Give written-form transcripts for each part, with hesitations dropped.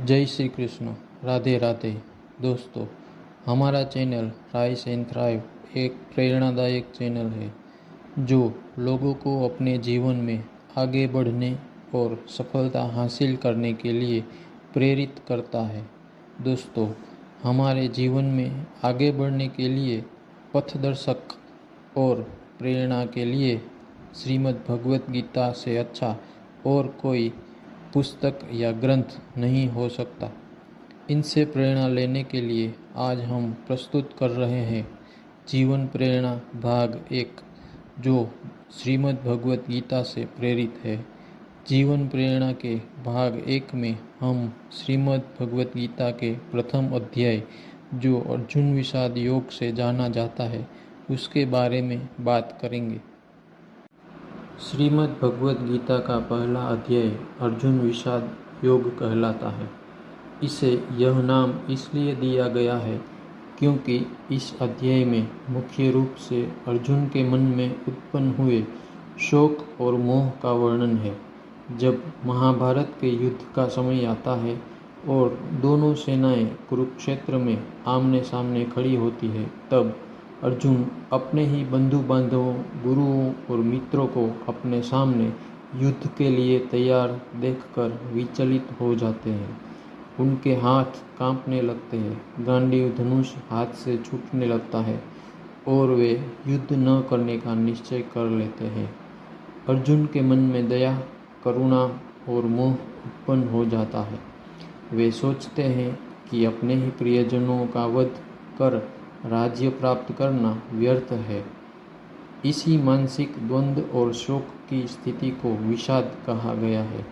जय श्री कृष्ण। राधे राधे। दोस्तों, हमारा चैनल राइस एंड थ्राइव एक प्रेरणादायक चैनल है जो लोगों को अपने जीवन में आगे बढ़ने और सफलता हासिल करने के लिए प्रेरित करता है। दोस्तों, हमारे जीवन में आगे बढ़ने के लिए पथदर्शक और प्रेरणा के लिए श्रीमद् भगवत गीता से अच्छा और कोई पुस्तक या ग्रंथ नहीं हो सकता। इनसे प्रेरणा लेने के लिए आज हम प्रस्तुत कर रहे हैं जीवन प्रेरणा भाग 1, जो श्रीमद् भगवत गीता से प्रेरित है। जीवन प्रेरणा के भाग 1 में हम श्रीमद् भगवत गीता के प्रथम अध्याय, जो अर्जुन विषाद योग से जाना जाता है, उसके बारे में बात करेंगे। श्रीमद् भगवत गीता का पहला अध्याय अर्जुन विषाद योग कहलाता है। इसे यह नाम इसलिए दिया गया है क्योंकि इस अध्याय में मुख्य रूप से अर्जुन के मन में उत्पन्न हुए शोक और मोह का वर्णन है। जब महाभारत के युद्ध का समय आता है और दोनों सेनाएं कुरुक्षेत्र में आमने सामने खड़ी होती है, तब अर्जुन अपने ही बंधु बांधवों, गुरुओं और मित्रों को अपने सामने युद्ध के लिए तैयार देखकर विचलित हो जाते हैं। उनके हाथ कांपने लगते हैं, गांडीव धनुष हाथ से छूटने लगता है और वे युद्ध न करने का निश्चय कर लेते हैं। अर्जुन के मन में दया, करुणा और मोह उत्पन्न हो जाता है। वे सोचते हैं कि अपने ही प्रियजनों का वध कर राज्य प्राप्त करना व्यर्थ है। इसी मानसिक द्वंद्व और शोक की स्थिति को विषाद कहा गया है।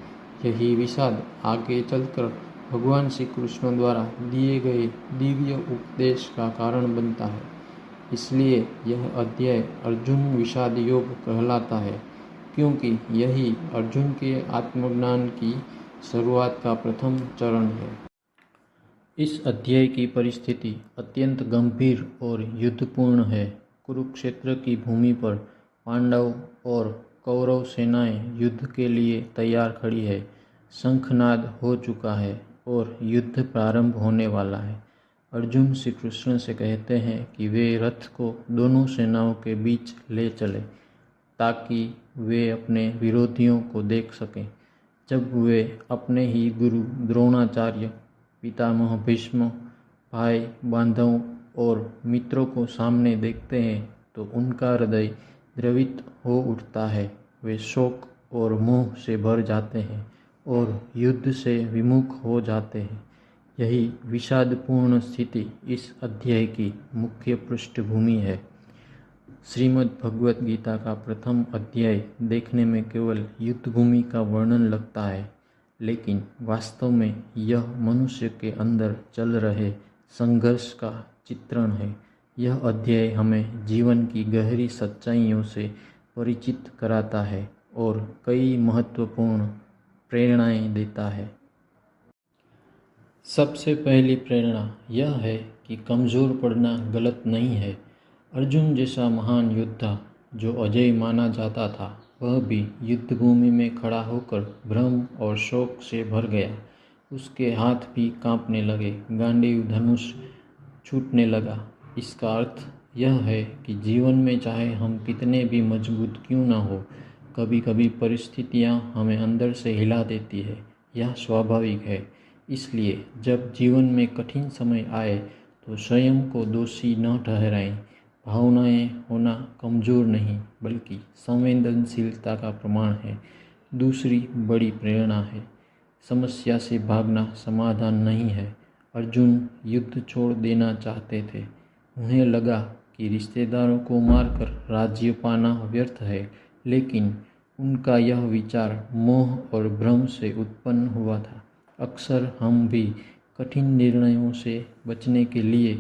यही विषाद आगे चलकर भगवान श्री कृष्ण द्वारा दिए गए दिव्य उपदेश का कारण बनता है। इसलिए यह अध्याय अर्जुन विषाद योग कहलाता है, क्योंकि यही अर्जुन के आत्मज्ञान की शुरुआत का प्रथम चरण है। इस अध्याय की परिस्थिति अत्यंत गंभीर और युद्धपूर्ण है। कुरुक्षेत्र की भूमि पर पांडव और कौरव सेनाएं युद्ध के लिए तैयार खड़ी है। शंखनाद हो चुका है और युद्ध प्रारंभ होने वाला है। अर्जुन श्री कृष्ण से कहते हैं कि वे रथ को दोनों सेनाओं के बीच ले चले ताकि वे अपने विरोधियों को देख सकें। जब वे अपने ही गुरु द्रोणाचार्य, पितामह भीष्म, भाई बांधवों और मित्रों को सामने देखते हैं तो उनका हृदय द्रवित हो उठता है। वे शोक और मोह से भर जाते हैं और युद्ध से विमुख हो जाते हैं। यही विषादपूर्ण स्थिति इस अध्याय की मुख्य पृष्ठभूमि है। श्रीमद् भगवत गीता का प्रथम अध्याय देखने में केवल युद्धभूमि का वर्णन लगता है, लेकिन वास्तव में यह मनुष्य के अंदर चल रहे संघर्ष का चित्रण है। यह अध्याय हमें जीवन की गहरी सच्चाइयों से परिचित कराता है और कई महत्वपूर्ण प्रेरणाएं देता है। सबसे पहली प्रेरणा यह है कि कमज़ोर पड़ना गलत नहीं है। अर्जुन जैसा महान योद्धा जो अजय माना जाता था, वह भी युद्धभूमि में खड़ा होकर भ्रम और शोक से भर गया। उसके हाथ भी कांपने लगे, गांडीव धनुष छूटने लगा। इसका अर्थ यह है कि जीवन में चाहे हम कितने भी मजबूत क्यों ना हो, कभी कभी परिस्थितियां हमें अंदर से हिला देती है। यह स्वाभाविक है। इसलिए जब जीवन में कठिन समय आए तो स्वयं को दोषी न ठहराएं। भावनाएं होना कमज़ोर नहीं, बल्कि संवेदनशीलता का प्रमाण है। दूसरी बड़ी प्रेरणा है, समस्या से भागना समाधान नहीं है। अर्जुन युद्ध छोड़ देना चाहते थे। उन्हें लगा कि रिश्तेदारों को मारकर राज्य पाना व्यर्थ है, लेकिन उनका यह विचार मोह और भ्रम से उत्पन्न हुआ था। अक्सर हम भी कठिन निर्णयों से बचने के लिए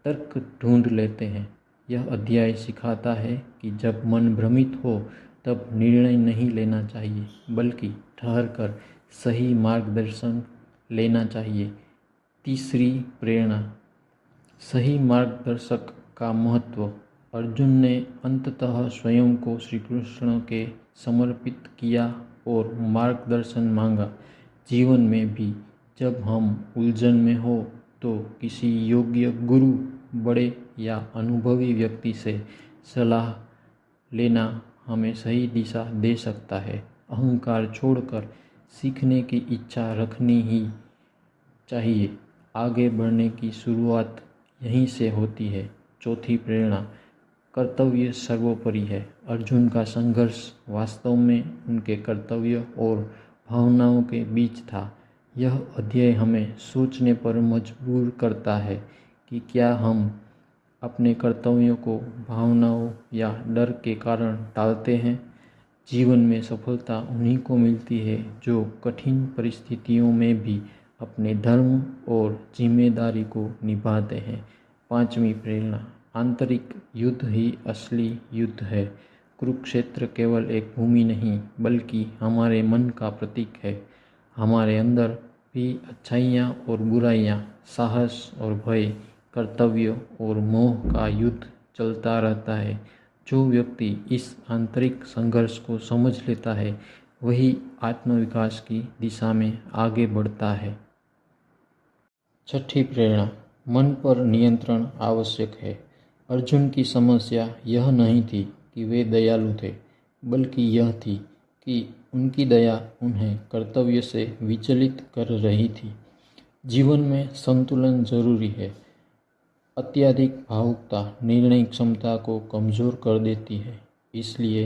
तर्क ढूंढ लेते हैं। यह अध्याय सिखाता है कि जब मन भ्रमित हो तब निर्णय नहीं लेना चाहिए, बल्कि ठहरकर सही मार्गदर्शन लेना चाहिए। तीसरी प्रेरणा, सही मार्गदर्शक का महत्व। अर्जुन ने अंततः स्वयं को श्री कृष्ण के समर्पित किया और मार्गदर्शन मांगा। जीवन में भी जब हम उलझन में हो तो किसी योग्य गुरु, बड़े या अनुभवी व्यक्ति से सलाह लेना हमें सही दिशा दे सकता है। अहंकार छोड़कर सीखने की इच्छा रखनी ही चाहिए। आगे बढ़ने की शुरुआत यहीं से होती है। चौथी प्रेरणा, कर्तव्य सर्वोपरि है। अर्जुन का संघर्ष वास्तव में उनके कर्तव्य और भावनाओं के बीच था। यह अध्याय हमें सोचने पर मजबूर करता है कि क्या हम अपने कर्तव्यों को भावनाओं या डर के कारण टालते हैं। जीवन में सफलता उन्हीं को मिलती है जो कठिन परिस्थितियों में भी अपने धर्म और जिम्मेदारी को निभाते हैं। पांचवी प्रेरणा, आंतरिक युद्ध ही असली युद्ध है। कुरुक्षेत्र केवल एक भूमि नहीं बल्कि हमारे मन का प्रतीक है। हमारे अंदर भी अच्छाइयाँ और बुराइयाँ, साहस और भय, कर्तव्य और मोह का युद्ध चलता रहता है। जो व्यक्ति इस आंतरिक संघर्ष को समझ लेता है वही आत्मविकास की दिशा में आगे बढ़ता है। छठी प्रेरणा, मन पर नियंत्रण आवश्यक है। अर्जुन की समस्या यह नहीं थी कि वे दयालु थे, बल्कि यह थी कि उनकी दया उन्हें कर्तव्य से विचलित कर रही थी। जीवन में संतुलन जरूरी है। अत्यधिक भावुकता निर्णय क्षमता को कमज़ोर कर देती है। इसलिए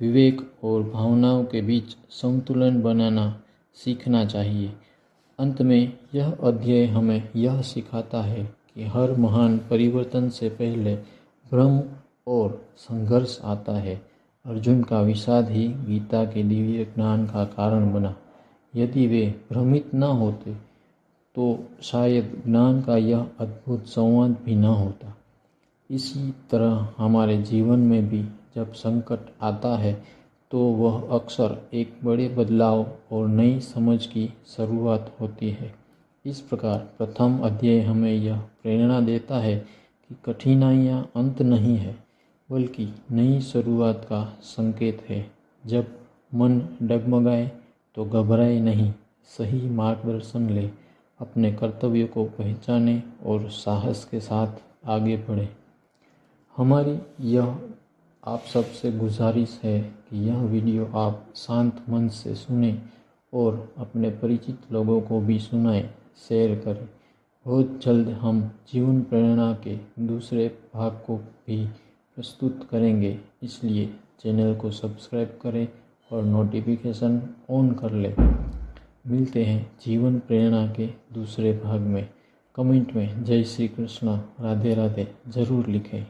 विवेक और भावनाओं के बीच संतुलन बनाना सीखना चाहिए। अंत में यह अध्याय हमें यह सिखाता है कि हर महान परिवर्तन से पहले भ्रम और संघर्ष आता है। अर्जुन का विषाद ही गीता के दिव्य ज्ञान का कारण बना। यदि वे भ्रमित न होते तो शायद ज्ञान का यह अद्भुत संवाद भी न होता। इसी तरह हमारे जीवन में भी जब संकट आता है तो वह अक्सर एक बड़े बदलाव और नई समझ की शुरुआत होती है। इस प्रकार प्रथम अध्याय हमें यह प्रेरणा देता है कि कठिनाइयाँ अंत नहीं है बल्कि नई शुरुआत का संकेत है। जब मन डगमगाए तो घबराए नहीं, सही मार्गदर्शन ले, अपने कर्तव्य को पहचाने और साहस के साथ आगे बढ़े। हमारी यह आप सबसे गुजारिश है कि यह वीडियो आप शांत मन से सुने और अपने परिचित लोगों को भी सुनाएं, शेयर करें। बहुत जल्द हम जीवन प्रेरणा के दूसरे भाग को भी प्रस्तुत करेंगे, इसलिए चैनल को सब्सक्राइब करें और नोटिफिकेशन ऑन कर लें। मिलते हैं जीवन प्रेरणा के दूसरे भाग में। कमेंट में जय श्री कृष्ण, राधे राधे ज़रूर लिखें।